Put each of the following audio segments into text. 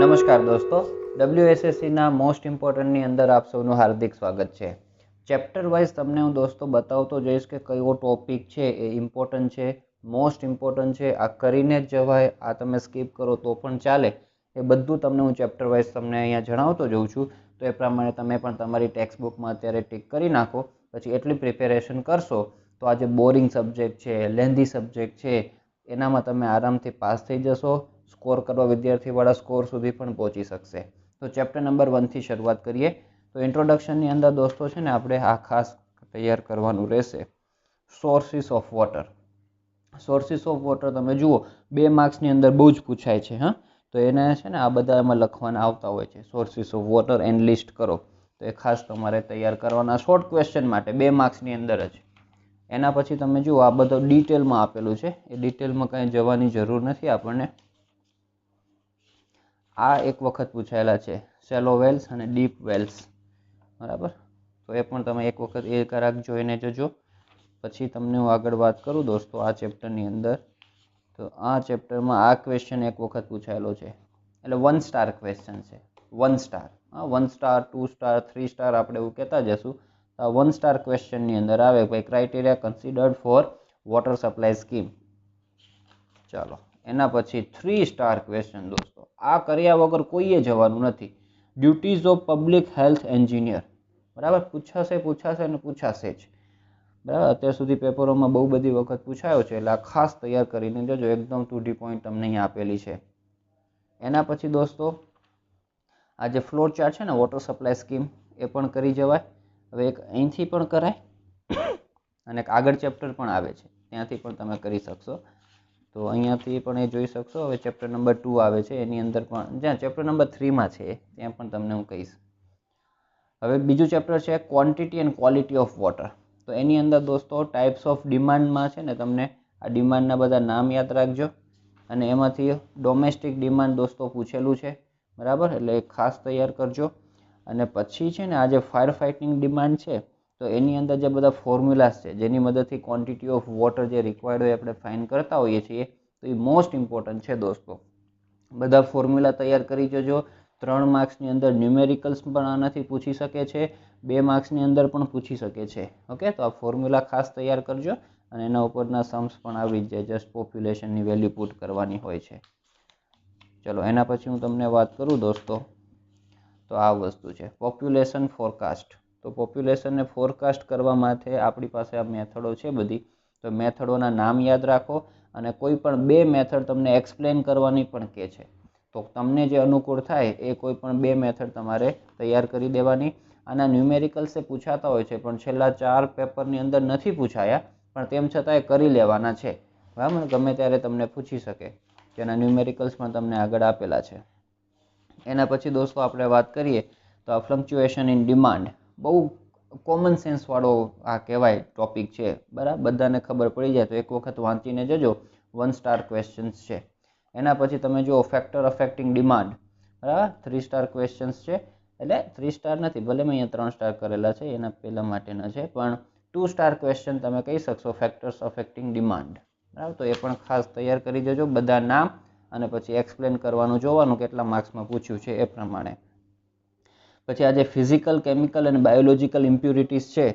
નમસ્કાર દોસ્તો, WSSCના મોસ્ટ ઇમ્પોર્ટન્ટની અંદર આપ સૌનું હાર્દિક સ્વાગત છે. ચેપ્ટર વાઇઝ તમને હું દોસ્તો બતાવતો જઈશ કે કયો ટોપિક છે એ ઇમ્પોર્ટન્ટ છે, મોસ્ટ ઇમ્પોર્ટન્ટ છે, આ કરીને જ જવાય, આ તમે સ્કીપ કરો તો પણ ચાલે, એ બધું તમને હું ચેપ્ટર વાઇઝ તમને અહીંયા જણાવતો જઉં છું. તો એ પ્રમાણે તમે પણ તમારી ટેક્સ્ટ બુકમાં અત્યારે ટીક કરી નાખો. પછી એટલી પ્રિપેરેશન કરશો તો આ જે બોરિંગ સબ્જેક્ટ છે, લેન્ધી સબ્જેક્ટ છે, એનામાં તમે આરામથી પાસ થઈ જશો. સ્કોર કરવા વિદ્યાર્થીવાળા સ્કોર સુધી પણ પહોંચી શકશે. તો ચેપ્ટર નંબર 1થી શરૂઆત કરીએ. તો ઇન્ટ્રોડક્શનની અંદર દોસ્તો છે ને આપણે આ ખાસ તૈયાર કરવાનું રહેશે. Sources of water. Sources of water તમે જુઓ 2 માર્ક્સની અંદર બહુ જ પૂછાય છે. હા, તો એને છે ને આ બધા એમાં લખવાના આવતા હોય છે. Sources of water and list કરો, તો એ ખાસ તમારે તૈયાર કરવાના શોર્ટ ક્વેશ્ચન માટે 2 માર્ક્સની અંદર જ. એના પછી તમે જુઓ આ બધો ડિટેલમાં આપેલું છે, એ ડિટેલમાં કંઈ જવાની જરૂર નથી આપણને. આ એક વખત પૂછાયેલા છે, શેલો વેલ્સ અને ડીપ વેલ્સ, બરાબર. તો એ પણ તમે એક વખત એ કરાક જોઈને જજો. પછી તમને હું આગળ વાત કરું દોસ્તો આ ચેપ્ટરની અંદર. તો આ ચેપ્ટરમાં આ ક્વેશ્ચન એક વખત પૂછાયેલો છે, એટલે 1 સ્ટાર ક્વેશ્ચન છે. 1 સ્ટાર, હા, 1 સ્ટાર, 2 સ્ટાર, 3 સ્ટાર આપણે એવું કહેતા જશું. આ 1 સ્ટાર ક્વેશ્ચનની અંદર આવે ભાઈ, criteria considered for water supply scheme. ચાલો, એના પછી 3 સ્ટાર ક્વેશ્ચન દોસ્તો, આ કર્યા વગર કોઈએ જવાનું નથી. Duties of public health engineer, બરાબર. પૂછાશે અને પૂછાશે જ, બરાબર. અત્યાર સુધી પેપરોમાં બહુ બધી વખત પૂછાયો છે, એટલે આ ખાસ તૈયાર કરીને જજો. એકદમ ટુ ધી પોઈન્ટ તમને અહીંયા આપેલી છે. એના પછી દોસ્તો આ જે ફ્લોર ચાર્ટ છે ને વોટર સપ્લાય સ્કીમ, એ પણ કરી જવાય. હવે એક અહીંથી પણ કરાય અને એક આગળ ચેપ્ટર પણ આવે છે, ત્યાંથી પણ તમે કરી શકશો. તો અહીંયાથી પણ એ જોઈ શકશો. હવે ચેપ્ટર નંબર 2 આવે છે, એની અંદર પણ જ્યાં ચેપ્ટર નંબર 3માં છે ત્યાં પણ તમને હું કહીશ. હવે બીજું ચેપ્ટર છે quantity and quality of water. તો એની અંદર દોસ્તો ટાઈપ્સ ઓફ ડિમાન્ડમાં છે ને તમને આ ડિમાન્ડના બધા નામ યાદ રાખજો. અને એમાંથી ડોમેસ્ટિક ડિમાન્ડ દોસ્તો પૂછેલું છે, બરાબર, એટલે ખાસ તૈયાર કરજો. અને પછી છે ને આ જે ફાયર ફાઇટિંગ ડિમાન્ડ છે, તો એની અંદર જે બધા ફોર્મ્યુલાસ છે જેની મદદથી ક્વોન્ટિટી ઓફ વોટર જે રિક્વાયર્ડ હોય આપણે ફાઇન કરતા હોઈએ છીએ, તો એ મોસ્ટ ઇમ્પોર્ટન્ટ છે દોસ્તો. બધા ફોર્મ્યુલા તૈયાર કરી જજો. 3 માર્ક્સની અંદર ન્યુમેરિકલ્સ પણ આનાથી પૂછી શકે છે, 2 માર્ક્સની અંદર પણ પૂછી શકે છે. ઓકે, તો આ ફોર્મ્યુલા ખાસ તૈયાર કરજો. અને એના ઉપરના સમ્સ પણ આવી જ જાય, જસ્ટ પોપ્યુલેશનની વેલ્યુ પુટ કરવાની હોય છે. ચલો, એના પછી હું તમને વાત કરું દોસ્તો, તો આ વસ્તુ છે પોપ્યુલેશન ફોરકાસ્ટ. તો પોપ્યુલેશનને ફોરકાસ્ટ કરવા માટે આપણી પાસે આ મેથડો છે બધી. તો મેથડોના નામ યાદ રાખો. અને કોઈ પણ 2 મેથડ તમને એક્સપ્લેન કરવાની પણ કહે છે, તો તમને જે અનુકૂળ થાય એ કોઈ પણ 2 મેથડ તમારે તૈયાર કરી દેવાની. આના ન્યુમેરિકલ્સ એ પૂછાતા હોય છે, પણ છેલ્લા 4 પેપરની અંદર નથી પૂછાયા, પણ તેમ છતાં એ કરી લેવાના છે, બરાબર. ગમે ત્યારે તમને પૂછી શકે. જેના ન્યુમેરિકલ્સ પણ તમને આગળ આપેલા છે. એના પછી દોસ્તો આપણે વાત કરીએ તો આ ફ્લક્ચ્યુએશન ઇન ડિમાન્ડ, બહુ કોમન સેન્સ વાળો આ કહેવાય ટોપિક છે, બરાબર. બધાને ખબર પડી જાય, તો એક વખત વાંચીને જજો. 1 સ્ટાર ક્વેશ્ચન્સ છે. એના પછી તમે જુઓ ફેક્ટર અફેક્ટિંગ ડિમાન્ડ, બરાબર, 3 સ્ટાર ક્વેશ્ચન્સ છે. એટલે 3 સ્ટાર નથી, ભલે મેં અહીંયા 3 સ્ટાર કરેલા છે, એના પહેલા માટેના છે, પણ 2 સ્ટાર ક્વેશ્ચન તમે કહી શકશો, ફેક્ટર્સ અફેક્ટિંગ ડિમાન્ડ, બરાબર. તો એ પણ ખાસ તૈયાર કરી દેજો, બધા નામ, અને પછી એક્સપ્લેન કરવાનું જોવાનું કેટલા માર્ક્સમાં પૂછ્યું છે એ પ્રમાણે. પછી આ જે ફિઝિકલ, કેમિકલ અને બાયોલોજિકલ ઇમ્પ્યુરિટીઝ છે,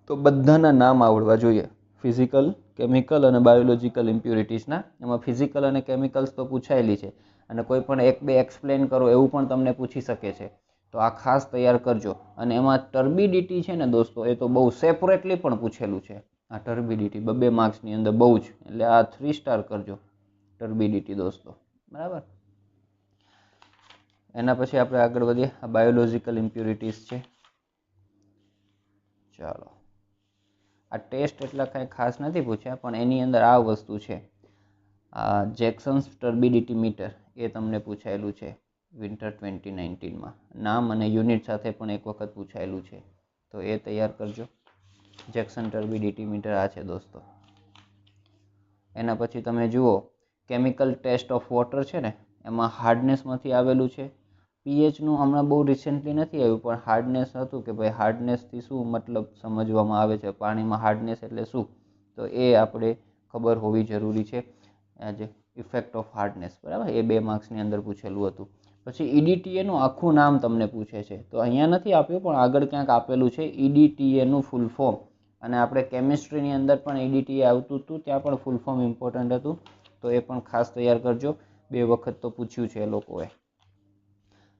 તો બધાના નામ આવડવા જોઈએ. ફિઝિકલ, કેમિકલ અને બાયોલોજિકલ ઇમ્પ્યુરિટીઝના. એમાં ફિઝિકલ અને કેમિકલ્સ તો પૂછાયેલી છે, અને કોઈ પણ 1-2 એક્સપ્લેન કરો એવું પણ તમને પૂછી શકે છે. તો આ ખાસ તૈયાર કરજો. અને એમાં ટર્બિડિટી છે ને દોસ્તો, એ તો બહુ સેપરેટલી પણ પૂછેલું છે. આ ટર્બિડિટી 2 માર્ક્સની અંદર બહુ જ, એટલે આ 3 સ્ટાર કરજો ટર્બિડિટી દોસ્તો, બરાબર. એના પછી આપણે આગળ વધીએ. આ બાયોલોજિકલ ઇમ્પ્યુરિટીઝ છે. ચાલો, આ ટેસ્ટ એટલા કાંઈ ખાસ નથી પૂછ્યા, પણ એની અંદર આ વસ્તુ છે, આ જેક્સન્સ ટર્બિડિટી મીટર, એ તમને પૂછાયેલું છે વિન્ટર 2019માં. નામ અને યુનિટ સાથે પણ એક વખત પૂછાયેલું છે, તો એ તૈયાર કરજો. જેક્સન ટર્બિડિટી મીટર આ છે દોસ્તો. એના પછી તમે જુઓ કેમિકલ ટેસ્ટ ઓફ વોટર છે ને, એમાં હાર્ડનેસમાંથી આવેલું છે. પીએચનું હમણાં બહુ રિસેન્ટલી નથી આવ્યું, પણ હાર્ડનેસ હતું કે ભાઈ હાર્ડનેસથી શું મતલબ સમજવામાં આવે છે, પાણીમાં હાર્ડનેસ એટલે શું, તો એ આપણે ખબર હોવી જરૂરી છે. આજે ઇફેક્ટ ઓફ હાર્ડનેસ, બરાબર, એ 2 માર્ક્સની અંદર પૂછેલું હતું. પછી EDTA નું આખું નામ તમને પૂછે છે, તો અહીંયા નથી આપ્યું પણ આગળ ક્યાંક આપેલું છે EDTA નું ફૂલ ફોર્મ. અને આપણે કેમિસ્ટ્રીની અંદર પણ EDTA આવતું હતું, ત્યાં પણ ફૂલ ફોર્મ ઇમ્પોર્ટન્ટ હતું, તો એ પણ ખાસ તૈયાર કરજો. 2 વખત તો પૂછ્યું છે એ લોકોએ.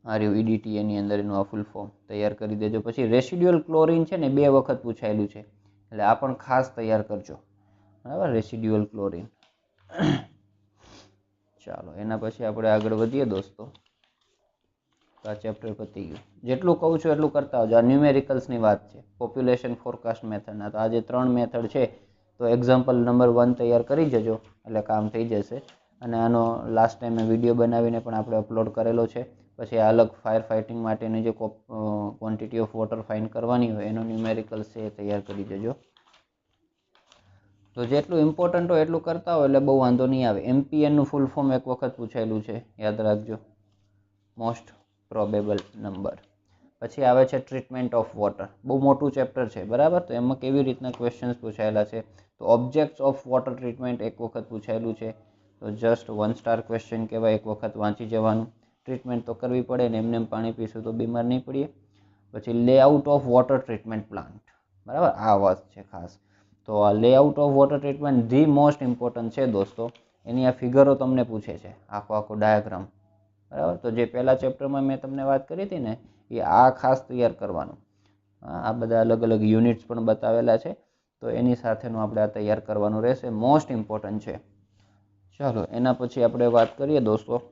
આ રહ્યું EDTA અંદર એનું આ ફૂલ ફોર્મ તૈયાર કરી દેજો. પછી રેસિડ્યુઅલ ક્લોરિન છે ને 2 વખત પૂછાયેલું છે, એટલે આ પણ ખાસ તૈયાર કરજો, બરાબર, રેસિડ્યુઅલ ક્લોરિન. ચાલો એના પછી આપણે આગળ વધીએ દોસ્તો. તો આ ચેપ્ટર પતી ગયું. જેટલું કહું છું એટલું કરતા આવજો. આ ન્યુમેરિકલ્સની વાત છે, પોપ્યુલેશન ફોરકાસ્ટ મેથડના. તો આ જે 3 મેથડ છે તો એક્ઝામ્પલ નંબર 1 તૈયાર કરી જજો, એટલે કામ થઈ જશે. અને આનો લાસ્ટ ટાઈમે વિડીયો બનાવીને પણ આપણે અપલોડ કરેલો છે. પછી આ અલગ ફાયર ફાઇટિંગ માટેની જે ક્વોન્ટિટી ઓફ વોટર ફાઇન્ડ કરવાની હોય એનો ન્યુમેરિકલ્સ છે એ તૈયાર કરી દેજો. તો જેટલું ઇમ્પોર્ટન્ટ હોય એટલું કરતા હોય એટલે બહુ વાંધો નહીં આવે. MPN નું ફૂલ ફોર્મ 1 વખત પૂછાયેલું છે, યાદ રાખજો, મોસ્ટ પ્રોબેબલ નંબર. પછી આવે છે ટ્રીટમેન્ટ ઓફ વોટર, બહુ મોટું ચેપ્ટર છે, બરાબર. તો એમાં કેવી રીતના ક્વેશ્ચન્સ પૂછાયેલા છે, તો ઓબ્જેક્ટ્સ ઓફ વોટર ટ્રીટમેન્ટ 1 વખત પૂછાયેલું છે, તો જસ્ટ 1 સ્ટાર ક્વેશ્ચન કહેવાય, 1 વખત વાંચી જવાનું. ટ્રીટમેન્ટ તો કરવી પડે ને, એમને પાણી પીશું તો બીમાર નહીં પડીએ. પછી layout of water treatment plant, બરાબર, આ વાત છે ખાસ. તો આ layout of water treatment the most important છે દોસ્તો. એની આ ફિગરો તમને પૂછે છે, આખો ડાયાગ્રામ, બરાબર. તો જે પહેલા ચેપ્ટરમાં મેં તમને વાત કરી હતી ને, એ આ ખાસ તૈયાર કરવાનું. આ બધા અલગ અલગ યુનિટ્સ પણ બતાવેલા છે, તો એની સાથેનું આપણે આ તૈયાર કરવાનું રહેશે, મોસ્ટ ઇમ્પોર્ટન્ટ છે. ચાલો એના પછી આપણે વાત કરીએ દોસ્તો.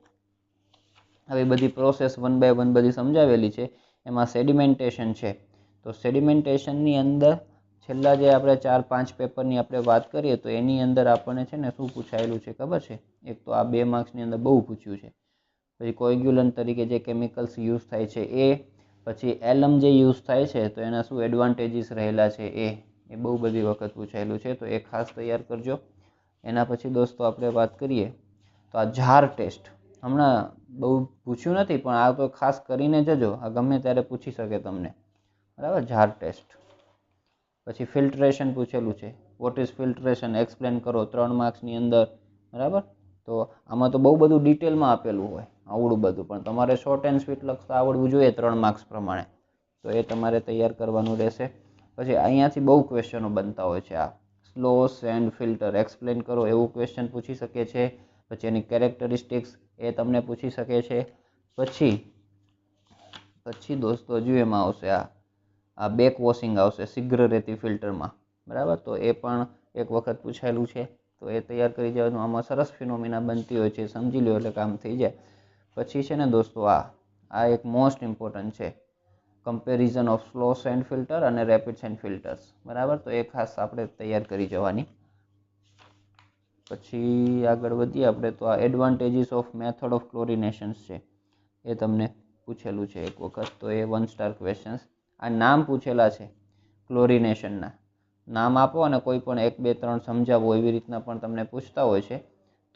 આવી બધી પ્રોસેસ 1 બાય 1 બધી સમજાવેલી છે. એમાં સેડિમેન્ટેશન છે, તો સેડિમેન્ટેશનની અંદર છેલ્લા જે આપણે 4-5 પેપરની આપણે વાત કરીએ તો એની અંદર આપણને છે ને શું પૂછાયેલું છે ખબર છે? એક તો આ 2 માર્ક્સની અંદર બહુ પૂછ્યું છે. પછી કોએગ્યુલન્ટ તરીકે જે કેમિકલ્સ યુઝ થાય છે એ, પછી એલમ જે યુઝ થાય છે તો એના શું એડવાન્ટેજીસ રહેલા છે એ બહુ બધી વખત પૂછાયેલું છે, તો એ ખાસ તૈયાર કરજો. એના પછી દોસ્તો આપણે વાત કરીએ તો આ જાર ટેસ્ટ હમણાં બહુ પૂછ્યું નથી, પણ આ તો ખાસ કરીને જજો, આ ગમે ત્યારે પૂછી શકે તમને, બરાબર, જાર ટેસ્ટ. પછી ફિલ્ટ્રેશન પૂછેલું છે, વોટ ઇઝ ફિલ્ટ્રેશન એક્સપ્લેન કરો, 3 માર્ક્સની અંદર, બરાબર. તો આમાં તો બહુ બધું ડિટેલમાં આપેલું હોય, આવડું બધું, પણ તમારે શોર્ટ એન્ડ સ્વીટ લખતા આવડવું જોઈએ 3 માર્ક્સ પ્રમાણે, તો એ તમારે તૈયાર કરવાનું રહેશે. પછી અહીંયાથી બહુ ક્વેશ્ચનો બનતા હોય છે. આ સ્લોસ એન્ડ ફિલ્ટર એક્સપ્લેન કરો એવું ક્વેશ્ચન પૂછી શકે છે. પછી એની કેરેક્ટરિસ્ટિક્સ એ તમને પૂછી શકે છે. પછી દોસ્તો હજુ એમાં આવશે આ બેક વોશિંગ આવશે શીઘ્ર રેતી ફિલ્ટરમાં, બરાબર. તો એ પણ 1 વખત પૂછાયેલું છે, તો એ તૈયાર કરી જવાનું. આમાં સરસ ફિનોમિના બનતી હોય છે, સમજી લો એટલે કામ થઈ જાય. પછી છે ને દોસ્તો આ એક મોસ્ટ ઇમ્પોર્ટન્ટ છે, કમ્પેરિઝન ઓફ સ્લોસ એન્ડ ફિલ્ટર અને રેપિડ્સ એન્ડ ફિલ્ટર્સ, બરાબર. તો એ ખાસ આપણે તૈયાર કરી જવાની. પછી આગળ વધીએ આપણે તો આ એડવાન્ટેજીસ ઓફ મેથડ ઓફ ક્લોરિનેશન્સ છે, એ તમને પૂછેલું છે 1 વખત, તો એ 1 સ્ટાર ક્વેશ્ચન્સ. આ નામ પૂછેલા છે ક્લોરિનેશનના, નામ આપો અને કોઈ પણ 1, 2, 3 સમજાવો એવી રીતના પણ તમને પૂછતા હોય છે,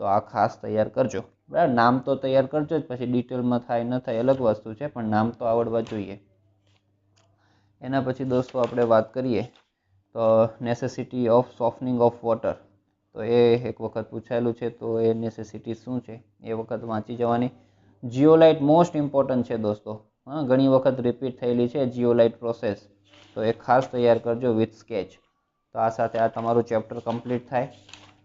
તો આ ખાસ તૈયાર કરજો, બરાબર. નામ તો તૈયાર કરજો જ, પછી ડિટેલમાં થાય ન થાય અલગ વસ્તુ છે, પણ નામ તો આવડવા જોઈએ. એના પછી દોસ્તો આપણે વાત કરીએ તો નેસેસિટી ઓફ સોફનિંગ ઓફ વોટર, તો એ 1 વખત પૂછાયેલું છે, તો એ નેસેસિટી શું છે એ વખત વાંચી જવાની. જીઓલાઇટ મોસ્ટ ઇમ્પોર્ટન્ટ છે દોસ્તો, ઘણી વખત રિપીટ થયેલી છે જીઓલાઇટ પ્રોસેસ, તો એ ખાસ તૈયાર કરજો વિથ સ્કેચ. તો આ સાથે આ તમારું ચેપ્ટર કમ્પ્લીટ થાય.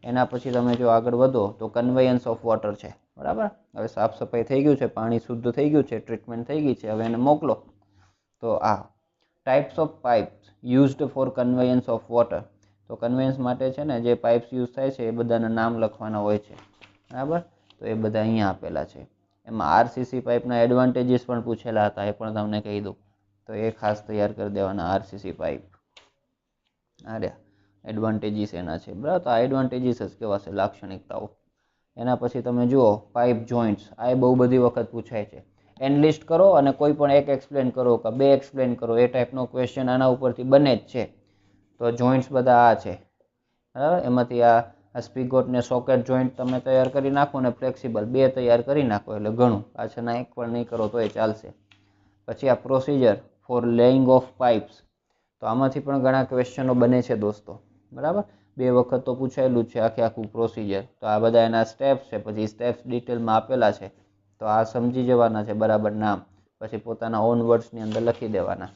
એના પછી તમે જો આગળ વધો તો કન્વેયન્સ ઓફ વોટર છે, બરાબર. હવે સાફ સફાઈ થઈ ગયું છે, પાણી શુદ્ધ થઈ ગયું છે, ટ્રીટમેન્ટ થઈ ગઈ છે, હવે એને મોકલો. તો આ types of pipes used for conveyance of water, તો કન્વેયન્સ માટે છે ને જે પાઇપ્સ યુઝ થાય છે એ બધાના નામ લખવાના હોય છે, બરાબર. તો એ બધા અહીંયા આપેલા છે. એમાં આરસીસી પાઇપના એડવાન્ટેજીસ પણ પૂછેલા હતા, એ પણ તમને કહી દઉં, તો એ ખાસ તૈયાર કરી દેવાના. આરસીસી પાઇપ, અરે એડવાન્ટેજીસ એના છે, બરાબર. તો આ એડવાન્ટેજીસ જ કહેવાશે, લાક્ષણિકતાઓ. એના પછી તમે જુઓ પાઇપ જોઈન્ટ્સ, આ બહુ બધી વખત પૂછાય છે. એનલિસ્ટ કરો અને કોઈ પણ 1 એક્સપ્લેન કરો કે 2 એક્સપ્લેન કરો, એ ટાઈપનો ક્વેશ્ચન આના ઉપરથી બને જ છે. તો જોઈન્ટ્સ બધા આ છે, બરાબર. એમાંથી આ સ્પીગોટ ને સોકેટ જોઈન્ટ તમે તૈયાર કરી નાખો ને ફ્લેક્સિબલ 2 તૈયાર કરી નાખો એટલે ઘણું, પાછળના 1 પણ નહીં કરો તો એ ચાલશે. પછી આ procedure for laying of pipes, તો આમાંથી પણ ઘણા ક્વેશ્ચનો બને છે દોસ્તો, બરાબર. 2 વખત તો પૂછાયેલું છે આખું પ્રોસિજર. તો આ બધા એના સ્ટેપ્સ છે, પછી સ્ટેપ્સ ડિટેલમાં આપેલા છે, તો આ સમજી જવાના છે બરાબર નામ, પછી પોતાના ઓન વર્ડ્સની અંદર લખી દેવાના.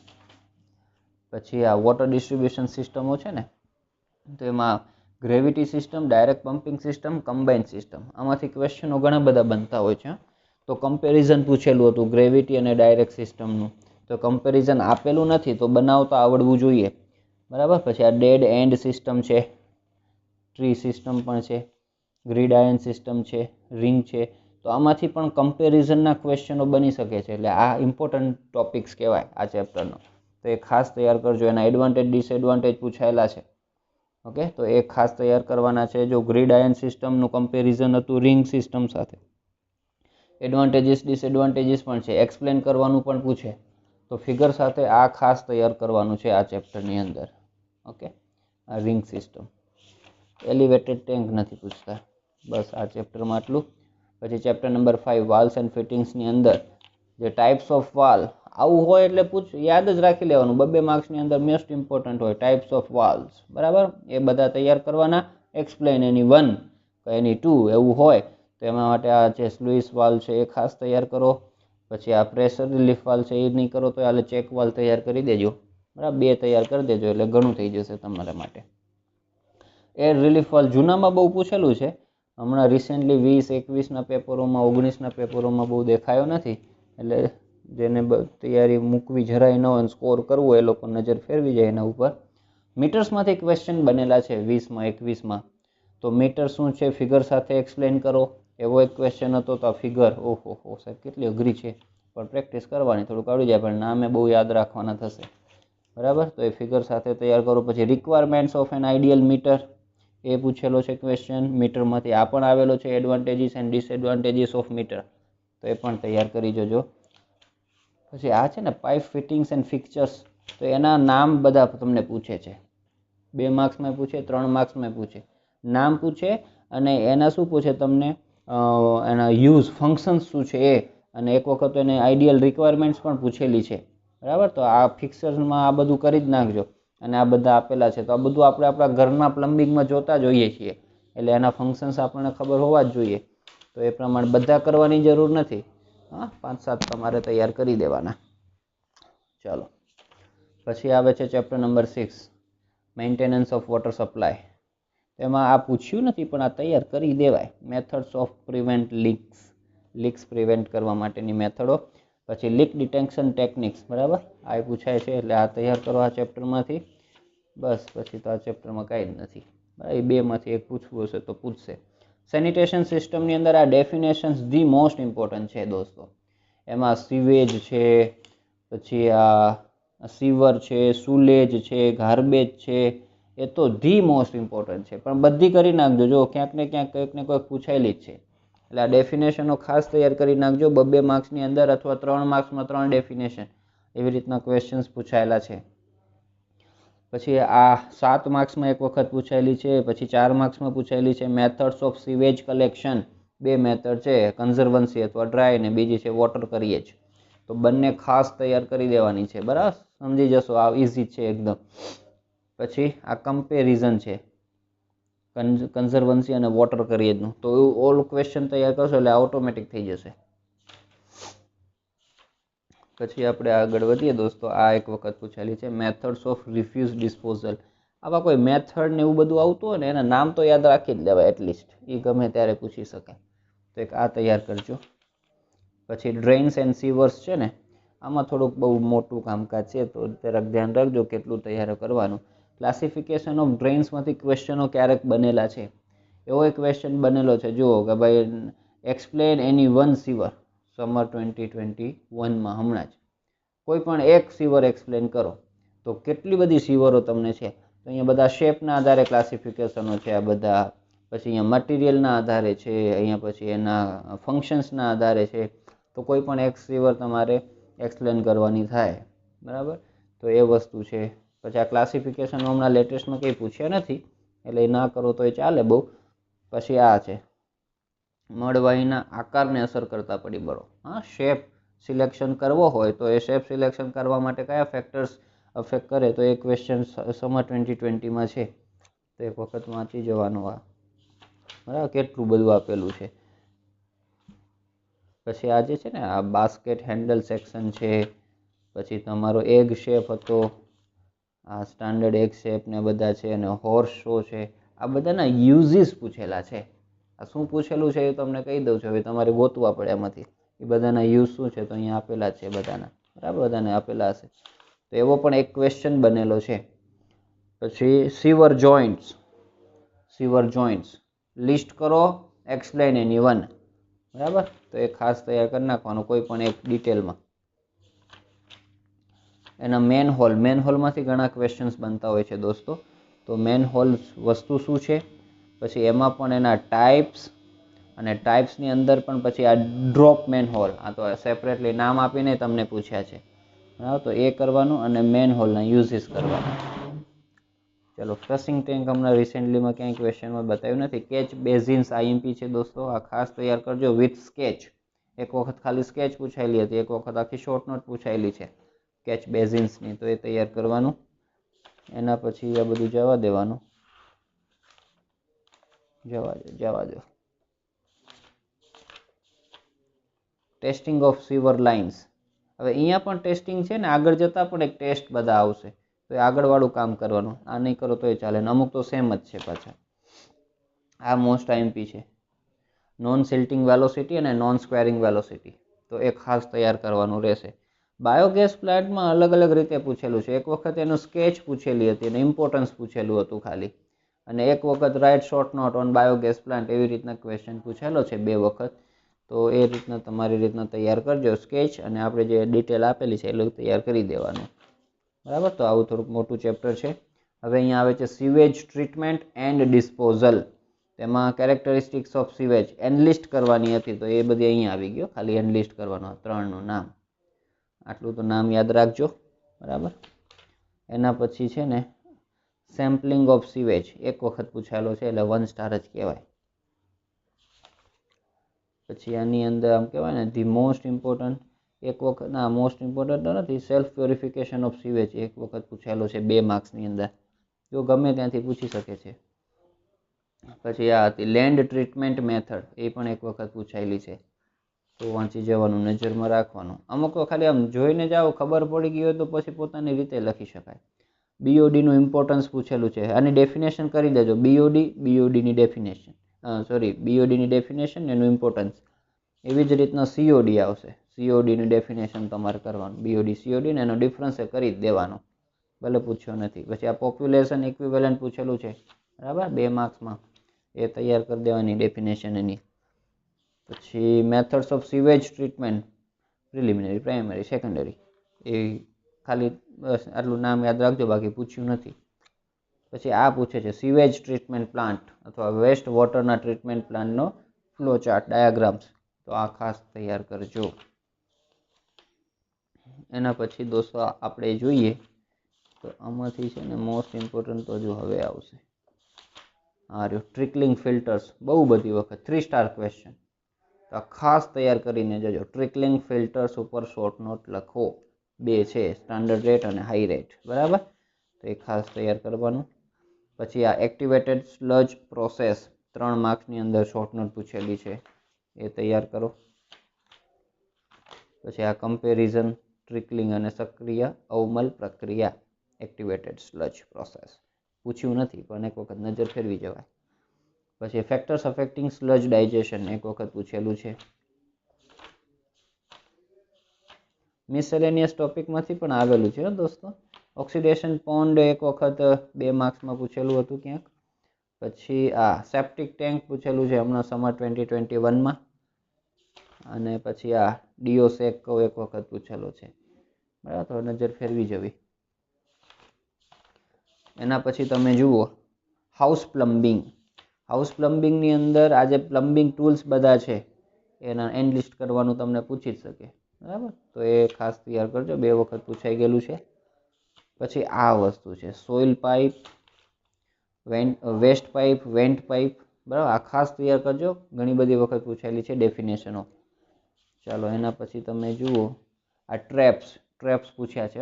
પછી આ વોટર ડિસ્ટ્રીબ્યુશન સિસ્ટમો છે ને, તો એમાં gravity system, direct pumping system, combined system, આમાંથી ક્વેશ્ચનો ઘણા બધા બનતા હોય છે. તો કમ્પેરિઝન પૂછેલું હતું ગ્રેવિટી અને ડાયરેક્ટ સિસ્ટમનું, તો કમ્પેરિઝન આપેલું નથી તો બનાવતા આવડવું જોઈએ, બરાબર. પછી આ ડેડ એન્ડ સિસ્ટમ છે, ટ્રી સિસ્ટમ પણ છે, ગ્રીડ આયન સિસ્ટમ છે, રિંગ છે. તો આમાંથી પણ કમ્પેરિઝનના ક્વેશ્ચનો બની શકે છે. એટલે આ ઇમ્પોર્ટન્ટ ટોપિક્સ કહેવાય આ ચેપ્ટરનો, તો એ ખાસ તૈયાર કરજો. એના એડવાન્ટેજ ડિસએડવાન્ટેજ પૂછાયેલા છે. ઓકે, તો એ ખાસ તૈયાર કરવાના છે. જો ગ્રીડ આયન સિસ્ટમનું કમ્પેરિઝન હતું રિંગ સિસ્ટમ સાથે, એડવાન્ટેજીસ ડિસએડવાન્ટેજીસ પણ છે, એક્સપ્લેન કરવાનું પણ પૂછે, તો ફિગર સાથે આ ખાસ તૈયાર કરવાનું છે આ ચેપ્ટરની અંદર. ઓકે, આ રિંગ સિસ્ટમ. એલિવેટેડ ટેન્ક નથી પૂછતા. બસ આ ચેપ્ટરમાં આટલું. પછી ચેપ્ટર નંબર 5 વાલ્સ એન્ડ ફિટિંગ્સની અંદર જે ટાઈપ્સ ઓફ વાલ, આવું હોય એટલે યાદ જ રાખી લેવાનું. 2 માર્ક્સની અંદર મોસ્ટ ઇમ્પોર્ટન્ટ હોય ટાઈપ્સ ઓફ વાલ્સ, બરાબર. એ બધા તૈયાર કરવાના. એક્સપ્લેન એની 1 કે એની 2 એવું હોય તો એમાં માટે આ જે સ્લુઇસ વાલ છે એ ખાસ તૈયાર કરો. પછી આ પ્રેશર રિલીફ વાલ છે એ નહીં કરો તો હાલે, ચેક વાલ તૈયાર કરી દેજો, બરાબર. 2 તૈયાર કરી દેજો એટલે ઘણું થઈ જશે તમારા માટે. એર રિલીફ વાલ જૂનામાં બહુ પૂછેલું છે, હમણાં રિસેન્ટલી 20-21ના પેપરોમાં, 19ના પેપરોમાં બહુ દેખાયો નથી. એટલે જેને તૈયારી મૂકવી જરાય ન હોય, સ્કોર કરવો, એ લોકો નજર ફેરવી જાય એના ઉપર. મીટર્સમાંથી ક્વેશ્ચન બનેલા છે 20માં 21માં. તો મીટર શું છે ફિગર સાથે એક્સપ્લેન કરો, એવો એક ક્વેશ્ચન હતો. તો આ ફિગર, ઓહો સાહેબ કેટલી અઘરી છે, પણ પ્રેક્ટિસ કરવાની, થોડુંક આવડી જાય, પણ નામે બહુ યાદ રાખવાના થશે, બરાબર. તો એ ફિગર સાથે તૈયાર કરો. પછી requirements of an ideal meter, એ પૂછેલો છે ક્વેશ્ચન. મીટરમાંથી આ પણ આવેલો છે, advantages and disadvantages of meter, તો એ પણ તૈયાર કરી જજો. પછી આ છે ને પાઇપ ફિટિંગ્સ એન્ડ ફિક્ચર્સ, તો એના નામ બધા તમને પૂછે છે. 2 માર્ક્સમાં પૂછે, 3 માર્ક્સમાં પૂછે. નામ પૂછે અને એના શું પૂછે તમને, એના યુઝ ફંક્શન્સ શું છે એ, અને એક વખત એને આઈડિયલ રિક્વાયરમેન્ટ્સ પણ પૂછેલી છે, બરાબર. તો આ ફિક્ચર્સમાં આ બધું કરી જ નાખજો. અને આ બધા આપેલા છે, તો આ બધું આપણે આપણા ઘરના પ્લમ્બિંગમાં જોતા જોઈએ છીએ, એટલે એના ફંક્શન્સ આપણને ખબર હોવા જ જોઈએ. તો એ પ્રમાણે બધા કરવાની જરૂર નથી. હા, 5-7 તમારે તૈયાર કરી દેવાના. ચાલો, પછી આવે છે chapter number 6 maintenance of water supply. એમાં આ પૂછ્યું નથી પણ આ તૈયાર કરી દેવાય. Methods of prevent leaks prevent કરવા માટેની મેથડો. પછી લીક ડિટેક્શન ટેકનિક્સ, બરાબર. આ પૂછાય છે એટલે આ તૈયાર કરો આ ચેપ્ટરમાંથી. બસ પછી તો આ ચેપ્ટરમાં કાંઈ જ નથી. એ 2માંથી એક પૂછવું હશે તો પૂછશે. સેનિટેશન સિસ્ટમની અંદર આ ડેફિનેશન્સ ધી મોસ્ટ ઇમ્પોર્ટન્ટ છે દોસ્તો. એમાં સીવેજ છે, પછી આ સીવર છે, સુલેજ છે, ગાર્બેજ છે, એ તો ધી મોસ્ટ ઇમ્પોર્ટન્ટ છે. પણ બધી કરી નાખજો, જો ક્યાંક ને ક્યાંક કંઈક ને કંઈક પૂછાયેલી જ છે. એટલે આ ડેફિનેશનો ખાસ તૈયાર કરી નાખજો. 2 માર્ક્સની અંદર અથવા 3 માર્ક્સમાં 3 ડેફિનેશન, એવી રીતના ક્વેશ્ચન્સ પૂછાયેલા છે. પછી આ 7 માર્ક્સમાં એક વખત પૂછાયેલી છે. પછી 4 માર્ક્સમાં પૂછાયેલી છે methods of sewage collection. 2 method છે, કન્ઝર્વન્સી અથવા ડ્રાય, અને બીજી છે વોટર કરીએજ. તો બંને ખાસ તૈયાર કરી દેવાની છે, બરાબર. સમજી જશો, આ ઇઝી છે એકદમ. પછી આ કમ્પેરિઝન છે, કન્ઝર્વન્સી અને વોટર કરીએજનું. તો ઓલ ક્વેશ્ચન તૈયાર કરશો એટલે ઓટોમેટિક થઈ જશે. પછી આપણે આગળ વધીએ દોસ્તો. આ એક વખત પૂછેલી છે મેથડ્સ ઓફ રિફ્યુઝ ડિસ્પોઝલ. આવા કોઈ મેથડ ને એવું બધું આવતું હોય ને એના નામ તો યાદ રાખી જ લેવાય એટલીસ્ટ, એ ગમે ત્યારે પૂછી શકાય. તો એક આ તૈયાર કરજો. પછી ડ્રેઇન્સ એન્ડ સીવર્સ છે ને, આમાં થોડુંક બહુ મોટું કામકાજ છે, તો જરાક ધ્યાન રાખજો કેટલું તૈયાર કરવાનું. ક્લાસિફિકેશન ઓફ ડ્રેઇન્સમાંથી ક્વેશ્ચનો ક્યારેક બનેલા છે. એવો એક ક્વેશ્ચન બનેલો છે, જુઓ કે ભાઈ એક્સપ્લેન એની 1 સીવર, સમર 2021માં હમણાં જ કોઈ પણ એક સીવર એક્સપ્લેન કરો. તો કેટલી બધી સીવરો તમને છે. તો અહીંયા બધા શેપના આધારે ક્લાસિફિકેશનો છે આ બધા. પછી અહીંયા મટીરિયલના આધારે છે, અહીંયા પછી એના ફંક્શન્સના આધારે છે. તો કોઈ પણ એક સીવર તમારે એક્સપ્લેન કરવાની થાય, બરાબર. તો એ વસ્તુ છે. પછી આ ક્લાસિફિકેશન હમણાં લેટેસ્ટમાં કંઈ પૂછ્યા નથી, એટલે એ ના કરો તો એ ચાલે બહુ. પછી આ છે મળવાહીના આકારને અસર કરતા પરિબળો. હા, શેપ સિલેક્શન કરવો હોય તો એ શેપ સિલેક્શન કરવા માટે કયા ફેક્ટર્સ અફેક્ટ કરે, તો એ ક્વેશ્ચન સમર 2020માં છે. તો એક વખત વાંચી જવાનું આ, બરાબર, કેટલું બધું આપેલું છે. પછી આ જે છે ને આ બાસ્કેટ હેન્ડલ સેક્શન છે, પછી તમારો એગ શેપ હતો, આ સ્ટાન્ડર્ડ એગ શેપ ને બધા છે, અને હોર્સ શો છે, આ બધાના યુઝીસ પૂછેલા છે. આ શું પૂછેલું છે એ તમને કહી દઉં છું, હવે તમારે ગોતવા પડે એમાંથી એ બધાના યુઝ શું છે, તો અહીંયા આપેલા છે બધાના, બરાબર, બધાને આપેલા હશે. તો એવો પણ એક ક્વેશ્ચન બનેલો છે. પછી સીવર જોઈન્ટ્સ લિસ્ટ કરો, એક્સપ્લેન એની વન, બરાબર. તો એ ખાસ તૈયાર કરી નાખવાનું કોઈ પણ એક ડિટેલમાં. એના મેનહોલમાંથી ઘણા ક્વેશ્ચન્સ બનતા હોય છે દોસ્તો. તો મેનહોલ વસ્તુ શું છે, પછી એમાં પણ એના ટાઈપ્સ, અને ટાઈપ્સની અંદર પણ પછી આ ડ્રોપ મેનહોલ, આ તો સેપરેટલી નામ આપીને તમને પૂછ્યા છે, બરાબર. તો એ કરવાનું, અને મેનહોલના યુઝીસ કરવાના. ચલો, ફ્લશિંગ ટેન્ક હમણાં રિસેન્ટલીમાં ક્યાંય ક્વેશ્ચનમાં બતાવ્યું નથી. કેચ બેઝિન્સ આઈએમપી છે દોસ્તો, આ ખાસ તૈયાર કરજો વિથ સ્કેચ. એક વખત ખાલી સ્કેચ પૂછાયેલી હતી, એક વખત આખી શોર્ટ નોટ પૂછાયેલી છે કેચ બેઝિન્સની, તો એ તૈયાર કરવાનું. એના પછી આ બધું જવા દેવાનું, જવા દો. ટેસ્ટિંગ ઓફ સીવર લાઇન્સ, હવે અહીંયા પણ ટેસ્ટિંગ છે ને, આગળ જતાં પણ એક ટેસ્ટ બધા આવશે, તો એ આગળવાળું કામ કરવાનું. આ નહીં કરો તો એ ચાલે, અમુક તો સેમ જ છે પાછા. આ મોસ્ટ આઈએમપી છે. નોન સિલ્ટિંગ વેલોસિટી અને નોન સ્ક્વેરિંગ વેલોસિટી, તો એ ખાસ તૈયાર કરવાનું રહેશે. બાયોગેસ પ્લાન્ટમાં અલગ અલગ રીતે પૂછેલું છે. એક વખત એનું સ્કેચ પૂછેલી હતી અને ઇમ્પોર્ટન્સ પૂછેલું હતું ખાલી, અને એક વખત write short note on biogas plant, એવી રીતના ક્વેશ્ચન પૂછેલો છે 2 વખત. તો એ રીતના તમારી રીતના તૈયાર કરજો સ્કેચ, અને આપણે જે ડિટેલ આપેલી છે એટલું તૈયાર કરી દેવાનું, બરાબર. તો આવું થોડુંક મોટું ચેપ્ટર છે. હવે અહીંયા આવે છે સીવેજ ટ્રીટમેન્ટ એન્ડ ડિસ્પોઝલ. તેમાં કેરેક્ટરિસ્ટિક્સ ઓફ સીવેજ એનલિસ્ટ કરવાની હતી, તો એ બધી અહીંયા આવી ગયો, ખાલી એનલિસ્ટ કરવાનું, 3નું નામ. આટલું તો નામ યાદ રાખજો, બરાબર. એના પછી છે ને સેમ્પલિંગ ઓફ સીવેજ, એક વખત પૂછાયેલો છે એટલે 1 સ્ટાર જ કહેવાય. પછી આની અંદર આમ કહેવાય ને ધી મોસ્ટ ઇમ્પોર્ટન્ટ, એક વખત ના મોસ્ટ ઇમ્પોર્ટન્ટ તો નથી, સેલ્ફ પ્યોરિફિકેશન ઓફ સીવેજ એક વખત પૂછાયેલો છે 2 માર્ક્સની અંદર, જો ગમે ત્યાંથી પૂછી શકે છે. પછી આ હતી લેન્ડ ટ્રીટમેન્ટ મેથડ, એ પણ એક વખત પૂછાયેલી છે, તો વાંચી જવાનું, નજરમાં રાખવાનું. અમુક તો ખાલી આમ જોઈને જાઓ, ખબર પડી ગઈ હોય તો પછી પોતાની રીતે લખી શકાય. બીઓડીનું ઇમ્પોર્ટન્સ પૂછેલું છે, આની ડેફિનેશન કરી દેજો. બીઓડીની ડેફિનેશન, બીઓડીની ડેફિનેશન એનું ઇમ્પોર્ટન્સ. એવી જ રીતના સીઓડી આવશે, સીઓડીની ડેફિનેશન તમારે કરવાનું, બીઓડી સીઓડી ને એનો ડિફરન્સ એ કરી જ દેવાનો, ભલે પૂછ્યો નથી. પછી આ પોપ્યુલેશન ઇક્વિવેલન્ટ પૂછેલું છે, બરાબર, 2 માર્ક્સમાં, એ તૈયાર કરી દેવાની ડેફિનેશન એની. પછી methods of sewage treatment, preliminary, primary, secondary, એ ખાલી બસ આટલું નામ યાદ રાખજો, બાકી પૂછ્યું નથી. પછી આ પૂછે છે સીવેજ ટ્રીટમેન્ટ પ્લાન્ટ અથવા વેસ્ટ વોટરના ટ્રીટમેન્ટ પ્લાન્ટનો ફ્લો ચાર્ટ, ડાયાગ્રામ્સ, તો આ ખાસ તૈયાર કરજો. એના પછી દોસ્તો આપણે જોઈએ તો આમાંથી છે ને મોસ્ટ ઇમ્પોર્ટન્ટ તો જો હવે આવશે, આ રહ્યું ટ્રિકલિંગ ફિલ્ટર્સ, બહુ બધી વખત 3 સ્ટાર ક્વેશ્ચન, તો આ ખાસ તૈયાર કરીને જજો. ટ્રિકલિંગ ફિલ્ટર્સ ઉપર શોર્ટ નોટ લખો, 2 છે, સ્ટાન્ડર્ડ રેટ અને હાઈ રેટ, બરાબર. તો એ ખાસ તૈયાર કરવાનું. પછી આ એક્ટિવેટેડ સ્લજ પ્રોસેસ, 3 માર્ક્સની અંદર શોર્ટ નોટ પૂછેલી છે, એ તૈયાર કરો. પછી આ કમ્પેરિઝન ટ્રિકલિંગ અને સક્રિય અવમલ પ્રક્રિયા, એક્ટિવેટેડ સ્લજ પ્રોસેસ, પૂછ્યું નથી પણ એક વખત નજર ફેરવી જવાય. પછી ફેક્ટર્સ અફેક્ટિંગ સ્લજ ડાયજેશન, એક વખત પૂછેલું છે. મિસેલેનિયસ ટોપિકમાંથી પણ આવેલું છે દોસ્તો. ઓક્સિડેશન પોન્ડ એક વખત 2 માર્ક્સમાં પૂછેલું હતું ક્યાંક. પછી આ સેપ્ટિક ટેન્ક પૂછેલું છે હમણાં સમર 2021માં. અને પછી આ ડીઓસેક એક વખત પૂછેલો છે, બરાબર, તો નજર ફેરવી જવી. એના પછી તમે જુઓ હાઉસ પ્લમ્બિંગ. હાઉસ પ્લમ્બિંગની અંદર આ જે પ્લમ્બિંગ ટૂલ્સ બધા છે એના એનલિસ્ટ કરવાનું તમને પૂછી જ શકે, બરાબર. તો એ ખાસ તૈયાર કરજો, 2 વખત પૂછાઈ ગયેલું છે. પછી આ વસ્તુ છે soil pipe, waste pipe, vent pipe, બરાબર, આ ખાસ તૈયાર કરજો, ઘણી બધી વખત પૂછાયેલી છે ડેફિનેશનો. ચાલો એના પછી તમે જુઓ આ ટ્રેપ્સ પૂછ્યા છે.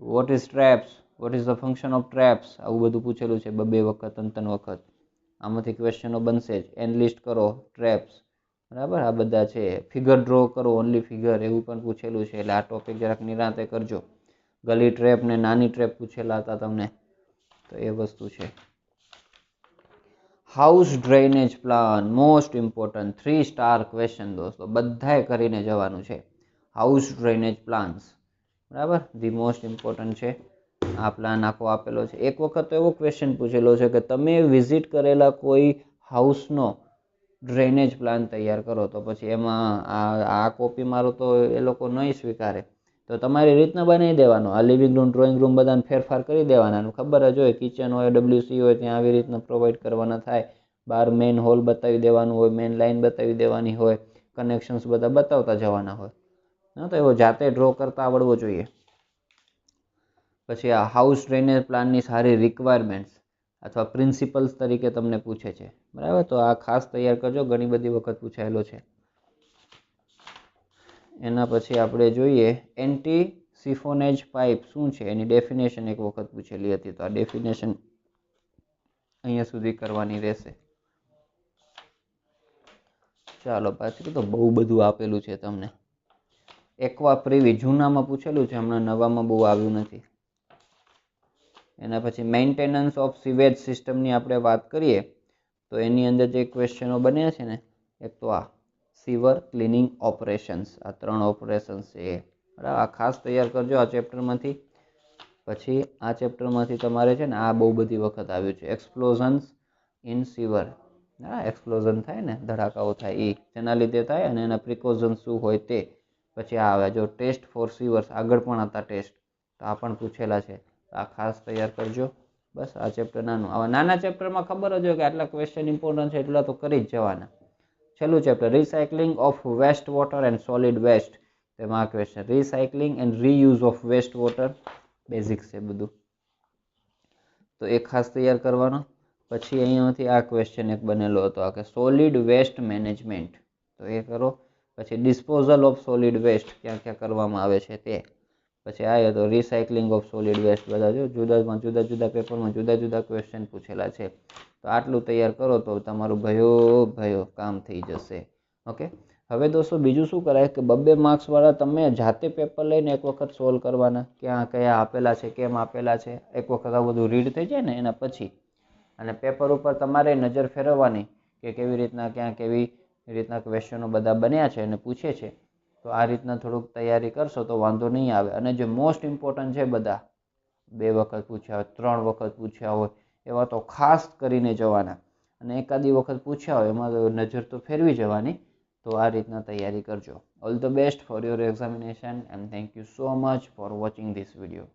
What is traps, what is the function of traps, આવું બધું પૂછેલું છે 2 વખત 3 વખત. આમાંથી ક્વેશ્ચનો બનશે જ. એનલિસ્ટ કરો, ટ્રેપ્સ, બરાબર, આ બધા છે. ફિગર ડ્રો કરો, ઓનલી ફિગર, એવું પણ પૂછેલું છે. એટલે આ ટોપિક જરાક નિરાંતે કરજો. ગલી ટ્રેપ ને નાની ટ્રેપ પૂછેલા હતા તમને, તો એ વસ્તુ છે. House drainage plan, most important, 3 star question દોસ્તો, બધાએ કરીને જવાનું છે. હાઉસ ડ્રેનેજ પ્લાન્સ, બરાબર, ધી મોસ્ટ ઇમ્પોર્ટન્ટ છે. આ પ્લાન આખો આપેલો છે. એક વખત તો એવો ક્વેશ્ચન પૂછેલો છે કે તમે વિઝિટ કરેલા કોઈ હાઉસનો ડ્રેનેજ પ્લાન તૈયાર કરો, તો પછી એમાં આ કોપી મારો તો એ લોકો નહીં સ્વીકારે, તો તમારી રીતના બનાવી દેવાનો. આ લિવિંગ રૂમ, ડ્રોઈંગ રૂમ બધાને ફેરફાર કરી દેવાના. ખબર જ હોય, કિચન હોય, WC હોય, ત્યાં આવી રીતના પ્રોવાઈડ કરવાના થાય. બહાર મેઇન હોલ બતાવી દેવાનું હોય, મેઇન લાઇન બતાવી દેવાની હોય, કનેક્શન્સ બધા બતાવતા જવાના હોય. તો એવો જાતે ડ્રો કરતા આવડવો જોઈએ. પછી આ હાઉસ ડ્રેનેજ પ્લાનની સારી રિક્વાયરમેન્ટ્સ અથવા પ્રિન્સિપલ્સ તરીકે તમને પૂછે છે, બરાબર, તો આ ખાસ તૈયાર કરજો, ઘણી બધી વખત પૂછાયેલો છે. એના પછી આપણે જોઈએ એન્ટી સિફોનેજ પાઇપ શું છે, એની ડેફિનેશન એક વખત પૂછેલી હતી, તો આ ડેફિનેશન અહીંયા સુધી કરવાની રહેશે. ચાલો પાછું તો બહુ બધું આપેલું છે તમને. એક્વા પ્રીવી જૂનામાં પૂછેલું છે, હમણાં નવામાં બહુ આવ્યું નથી. એના પછી મેન્ટેનન્સ ઓફ સિવેજ સિસ્ટમની આપણે વાત કરીએ તો એની અંદર જે ક્વેશ્ચનો બન્યા છે ને, એક તો આ સીવર ક્લિનિંગ ઓપરેશન્સ, આ 3 ઓપરેશન્સ છે એ, બરાબર, આ ખાસ તૈયાર કરજો આ ચેપ્ટરમાંથી. પછી આ ચેપ્ટરમાંથી તમારે છે ને આ બહુ બધી વખત આવ્યું છે, એક્સપ્લોઝન્સ ઇન સીવર. હા, એક્સપ્લોઝન થાય ને, ધડાકાઓ થાય એ, તેના લીધે થાય, અને એના પ્રિકોઝન શું હોય તે. પછી આ આવે જો ટેસ્ટ ફોર સીવર્સ, આગળ પણ હતા ટેસ્ટ, તો આ પણ પૂછેલા છે. આ ખાસ તૈયાર કરજો. બસ આ ચેપ્ટર નાનું. આવા નાના ચેપ્ટરમાં ખબર જ હોય કે આટલા ક્વેશ્ચન ઇમ્પોર્ટન્ટ છે, એટલા તો કરી જ જવાના. છેલ્લું chapter recycling of waste water and solid waste, તેમાં આ question recycling and reuse of waste water, basics છે બધું, તો એ ખાસ તૈયાર કરવાનો. પછી અહીંયાથી આ ક્વેશ્ચન એક બનેલો હતો આ કે સોલિડ વેસ્ટ મેનેજમેન્ટ, તો એ કરો. પછી ડિસ્પોઝલ ઓફ સોલિડ વેસ્ટ ક્યાં ક્યાં કરવામાં આવે છે તે. પછી આવ્યો તો રિસાયકલિંગ ઓફ સોલિડ વેસ્ટ, બધા જો જુદા જુદા પેપરમાં જુદા જુદા ક્વેશ્ચન પૂછેલા છે. તો આટલું તૈયાર કરો તો તમારું ભયો કામ થઈ જશે. ઓકે, હવે દોસ્તો બીજું શું કરાય કે 2 માર્ક્સવાળા તમે જાતે પેપર લઈને એક વખત સોલ્વ કરવાના, ક્યાં કયા આપેલા છે, કેમ આપેલા છે, એક વખત આ બધું રીડ થઈ જાય ને એના પછી, અને પેપર ઉપર તમારે નજર ફેરવવાની કે કેવી રીતના ક્યાં કેવી રીતના ક્વેશ્ચનો બધા બન્યા છે અને પૂછે છે. તો આ રીતના થોડુંક તૈયારી કરશો તો વાંધો નહીં આવે. અને જે મોસ્ટ ઇમ્પોર્ટન્ટ છે બધા 2 વખત પૂછ્યા હોય, 3 વખત પૂછ્યા હોય, એવા તો ખાસ કરીને જવાના. અને એકાદી વખત પૂછ્યા હોય એમાં તો નજર તો ફેરવી જવાની. તો આ રીતના તૈયારી કરજો. All the best for your examination and thank you so much for watching this video.